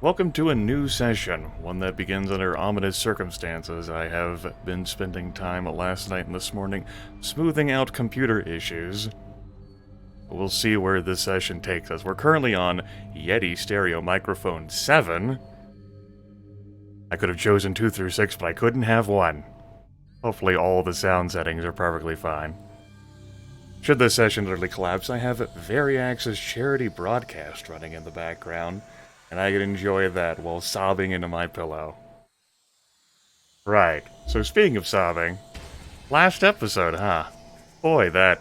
Welcome to a new session, one that begins under ominous circumstances. I have been spending time last night and this morning smoothing out computer issues. We'll see where this session takes us. We're currently on Yeti Stereo Microphone 7. I could have chosen 2 through 6, but I couldn't have one. Hopefully all the sound settings are perfectly fine. Should this session literally collapse, I have Variax's charity broadcast running in the background, and I can enjoy that while sobbing into my pillow. Right, so speaking of sobbing, last episode, huh? Boy, that...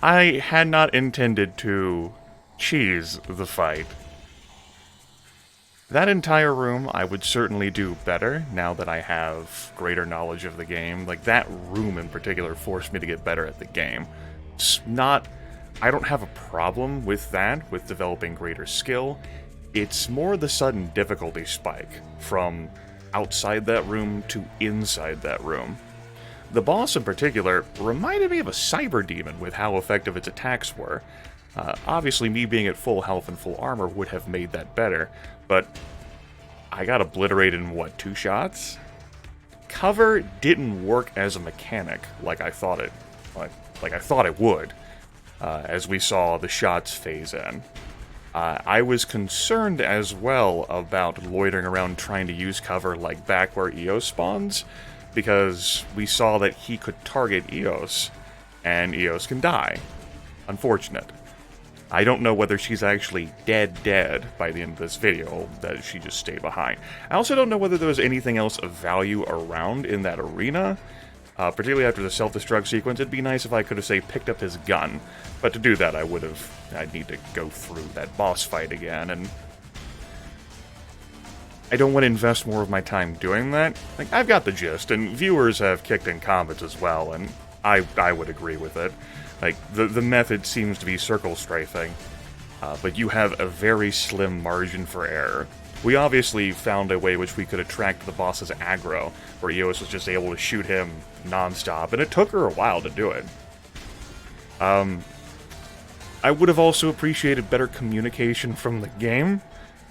I had not intended to cheese the fight. That entire room, I would certainly do better now that I have greater knowledge of the game. Like, that room in particular forced me to get better at the game. It's not... I don't have a problem with that, with developing greater skill. It's more the sudden difficulty spike from outside that room to inside that room. The boss in particular reminded me of a cyber demon with how effective its attacks were. Obviously, me being at full health and full armor would have made that better, but I got obliterated in, what, 2 shots? Cover didn't work as a mechanic like I thought it, like I thought it would. As we saw the shots phase in. I was concerned as well about loitering around trying to use cover like back where Eos spawns, because we saw that he could target Eos, and Eos can die. Unfortunate. I don't know whether she's actually dead by the end of this video, that she just stayed behind. I also don't know whether there was anything else of value around in that arena. Particularly after the self-destruct sequence, it'd be nice if I could have, say, picked up his gun. But to do that, I'd need to go through that boss fight again, and I don't want to invest more of my time doing that. Like, I've got the gist, and viewers have kicked in comments as well, and I would agree with it. Like, the method seems to be circle strafing, but you have a very slim margin for error. We obviously found a way which we could attract the boss's aggro, where Eos was just able to shoot him non-stop, and it took her a while to do it. I would have also appreciated better communication from the game.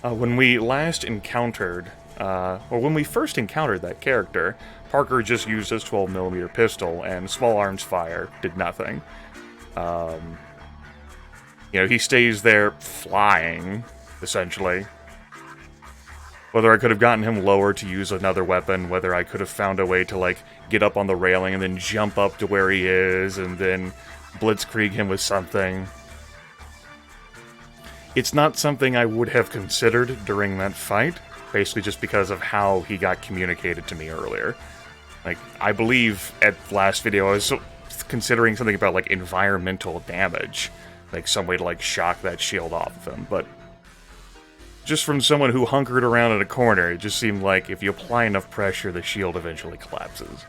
When we last encountered, or when we first encountered that character, Parker just used his 12mm pistol, and small arms fire did nothing. You know, he stays there flying, essentially. Whether I could have gotten him lower to use another weapon, whether I could have found a way to, like, get up on the railing and then jump up to where he is, and then blitzkrieg him with something. It's not something I would have considered during that fight, basically just because of how he got communicated to me earlier. Like, I believe at last video I was considering something about, like, environmental damage. Like, some way to, like, shock that shield off of him, but just from someone who hunkered around in a corner, it just seemed like if you apply enough pressure, the shield eventually collapses.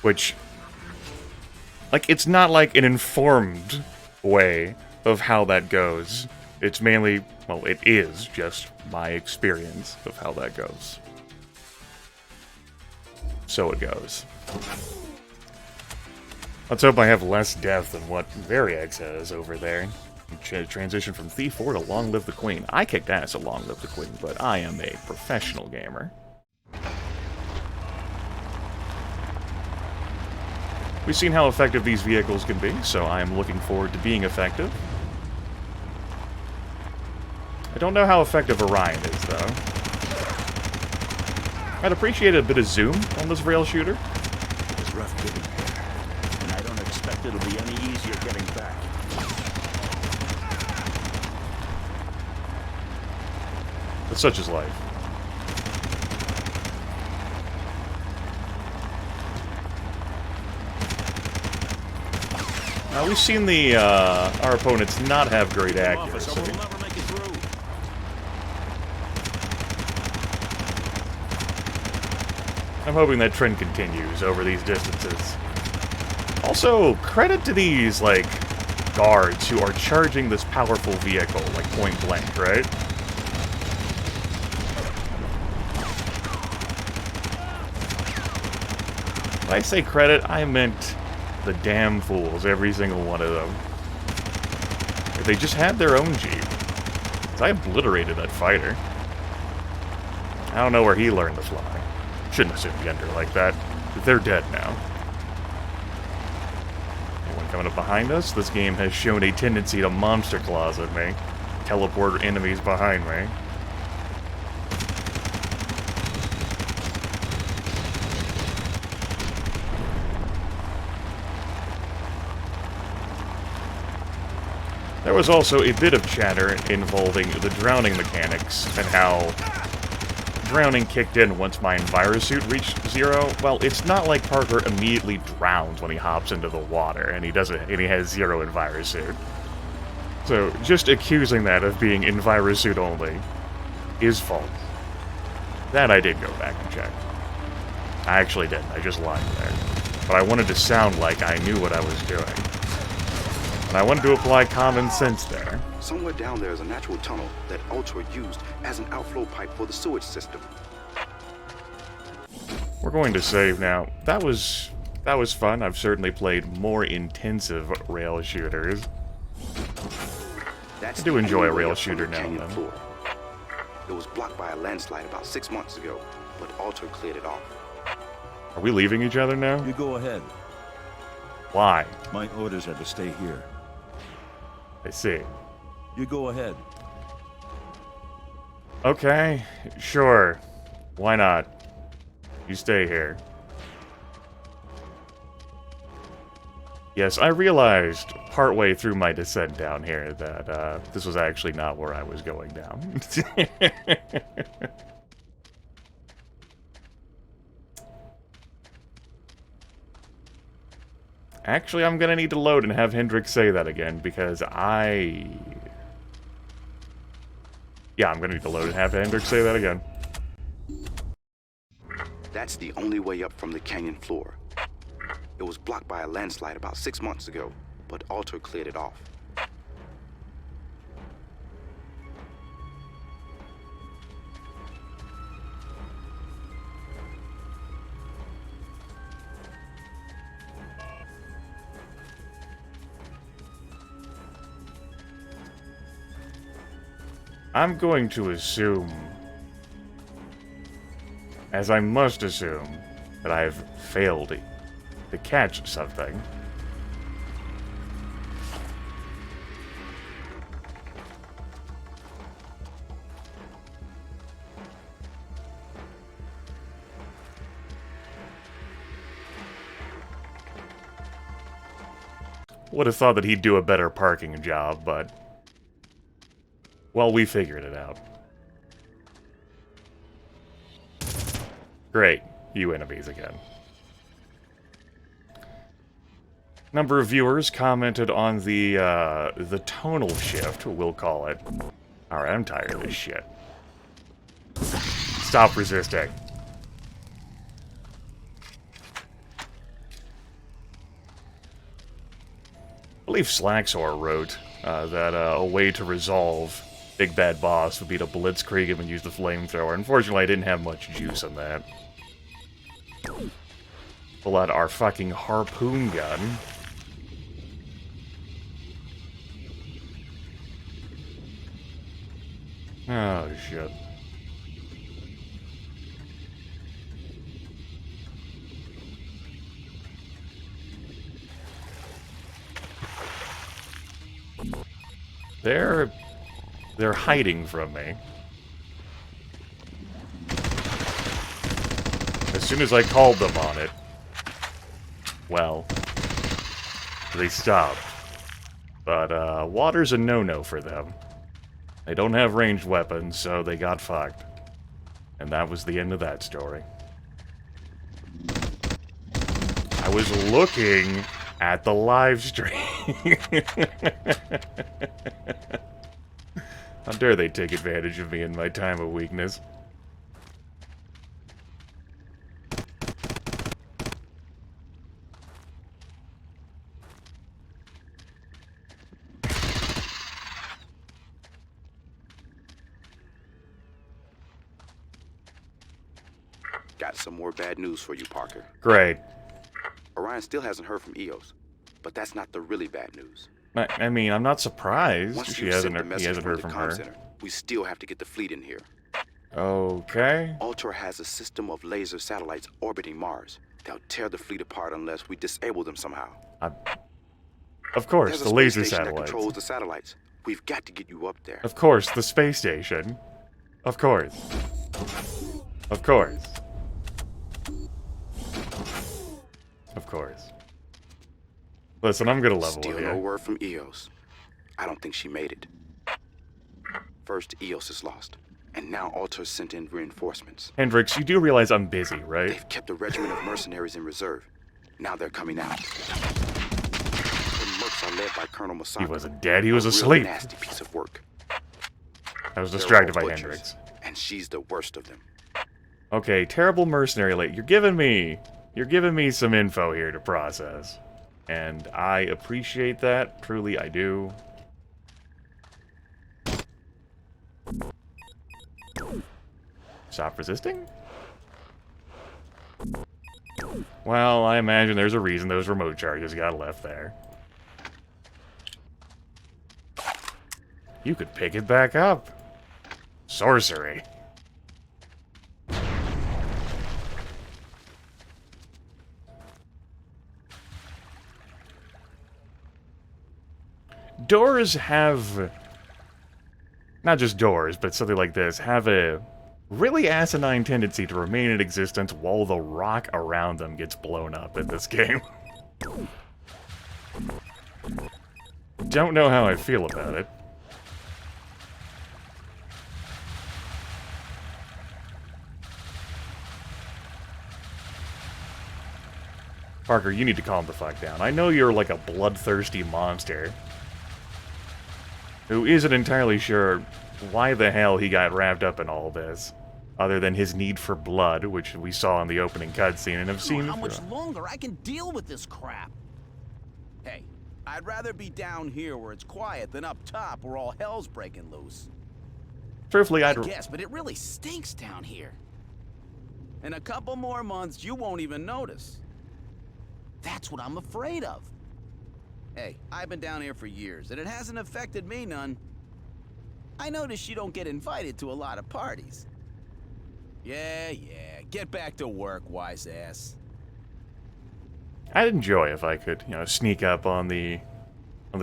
Which, like, it's not like an informed way of how that goes. It's mainly, well, it is just my experience of how that goes. So it goes. Let's hope I have less death than what Variax has over there. Transition from Thief 4 to Long Live the Queen. I kicked ass at Long Live the Queen, but I am a professional gamer. We've seen how effective these vehicles can be, so I am looking forward to being effective. I don't know how effective Orion is, though. I'd appreciate a bit of zoom on this rail shooter. It's rough getting here, and I don't expect it'll be any easier getting back. But such is life. Now, we've seen the, our opponents not have great accuracy. I'm hoping that trend continues over these distances. Also, credit to these, like, guards who are charging this powerful vehicle, like, point blank, right? When I say credit, I meant the damn fools, every single one of them. If they just had their own Jeep, I obliterated that fighter. I don't know where he learned to fly. Shouldn't assume gender like that. They're dead now. Anyone coming up behind us? This game has shown a tendency to monster closet me. Teleport enemies behind me. There was also a bit of chatter involving the drowning mechanics and how drowning kicked in once my envirosuit reached 0. Well, it's not like Parker immediately drowns when he hops into the water and he has 0 envirosuit. So just accusing that of being envirosuit only is false. That I did go back and check. I actually didn't. I just lied there. But I wanted to sound like I knew what I was doing. And I wanted to apply common sense there. Somewhere down there is a natural tunnel that Ultra used as an outflow pipe for the sewage system. We're going to save now. That was fun. I've certainly played more intensive rail shooters. I do enjoy a rail shooter now and then. Floor. It was blocked by a landslide about 6 months ago, but Ultra cleared it off. Are we leaving each other now? You go ahead. Why? My orders are to stay here. I see. You go ahead. Okay, sure. Why not? You stay here. Yes, I realized partway through my descent down here that this was actually not where I was going down. Actually, I'm gonna need to load and have Hendrik say that again, because yeah, I'm gonna need to load and have Hendrik say that again. That's the only way up from the canyon floor. It was blocked by a landslide about 6 months ago, but Ultra cleared it off. I'm going to assume, as I must assume, that I have failed to catch something. Would have thought that he'd do a better parking job, but well, we figured it out. Great. You enemies again. Number of viewers commented on the tonal shift, we'll call it. Alright, I'm tired of this shit. Stop resisting. I believe Slaxor wrote that a way to resolve Big Bad Boss would be to blitzkrieg him and use the flamethrower. Unfortunately, I didn't have much juice on that. Pull out our fucking harpoon gun. Oh, shit. They're hiding from me. As soon as I called them on it, well, they stopped. But, water's a no-no for them. They don't have ranged weapons, so they got fucked. And that was the end of that story. I was looking at the live stream. How dare they take advantage of me in my time of weakness. Got some more bad news for you, Parker. Great. Orion still hasn't heard from EOS, but that's not the really bad news. I mean, I'm not surprised Once he you hasn't, send the he message hasn't from heard the from comm her. center, we still have to get the fleet in here. Okay. Altor has a system of laser satellites orbiting Mars. They'll tear the fleet apart unless we disable them somehow. Of course, There's a the space laser station that satellites. controls the satellites. We've got to get you up there. Of course, the space station. Of course. Of course. Of course. Listen, I'm gonna level Still with no you. word from EOS. I don't think she made it. First, EOS is lost, and now Altor sent in reinforcements. Hendrix, you do realize I'm busy, right? They've kept a regiment of mercenaries in reserve. Now they're coming out. The mercs are led by Colonel Masaka. He wasn't dead, he was a really asleep. nasty piece of work. I was They're distracted all by butchers, Hendrix. and she's the worst of them. Okay, terrible mercenary late. You're giving me some info here to process. And I appreciate that. Truly, I do. Stop resisting? Well, I imagine there's a reason those remote charges got left there. You could pick it back up. Sorcery. Doors have... not just doors, but something like this, have a really asinine tendency to remain in existence while the rock around them gets blown up in this game. Don't know how I feel about it. Parker, you need to calm the fuck down. I know you're like a bloodthirsty monster who isn't entirely sure why the hell he got wrapped up in all this, other than his need for blood, which we saw in the opening cutscene and have seen. How much longer I can deal with this crap? Hey, I'd rather be down here where it's quiet than up top where all hell's breaking loose. Truthfully, I guess, but it really stinks down here. In a couple more months, you won't even notice. That's what I'm afraid of. Hey, I've been down here for years, and it hasn't affected me none. I notice you don't get invited to a lot of parties. Yeah, get back to work, wise ass. I'd enjoy if I could, sneak up on the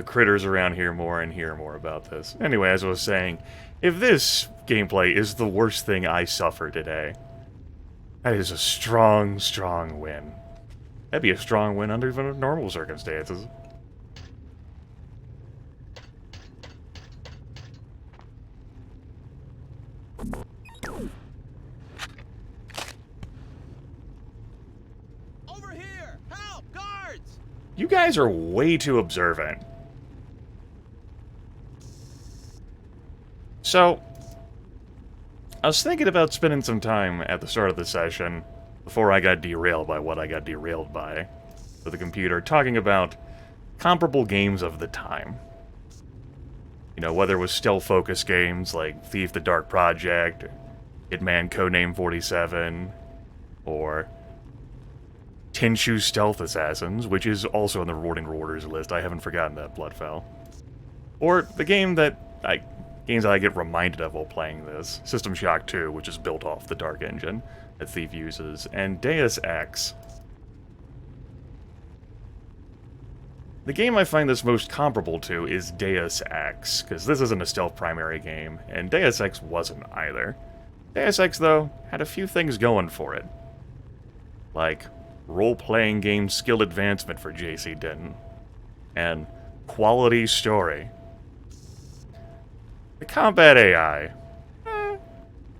critters around here more and hear more about this. Anyway, as I was saying, if this gameplay is the worst thing I suffer today, that is a strong, strong win. That'd be a strong win under even normal circumstances. Over here! Help! Guards! You guys are way too observant. So, I was thinking about spending some time at the start of the session, before I got derailed by what I got derailed by, with the computer, talking about comparable games of the time. Whether it was stealth-focused games like Thief the Dark Project, Hitman Codename 47, or Tenchu Stealth Assassins, which is also on the Rewarding Rewarders list. I haven't forgotten that, Bloodfell. Or the games that I get reminded of while playing this, System Shock 2, which is built off the Dark engine that Thief uses, and Deus Ex. The game I find this most comparable to is Deus Ex, because this isn't a stealth primary game, and Deus Ex wasn't either. Deus Ex, though, had a few things going for it. Like role-playing game skill advancement for J.C. Denton, and quality story. The combat AI.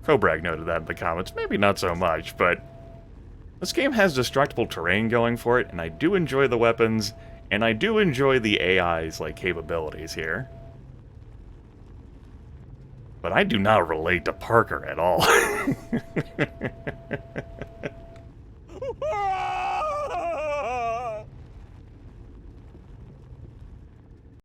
Kobrag noted that in the comments, maybe not so much, but this game has destructible terrain going for it, and I do enjoy the weapons, and I do enjoy the AI's, capabilities here. But I do not relate to Parker at all.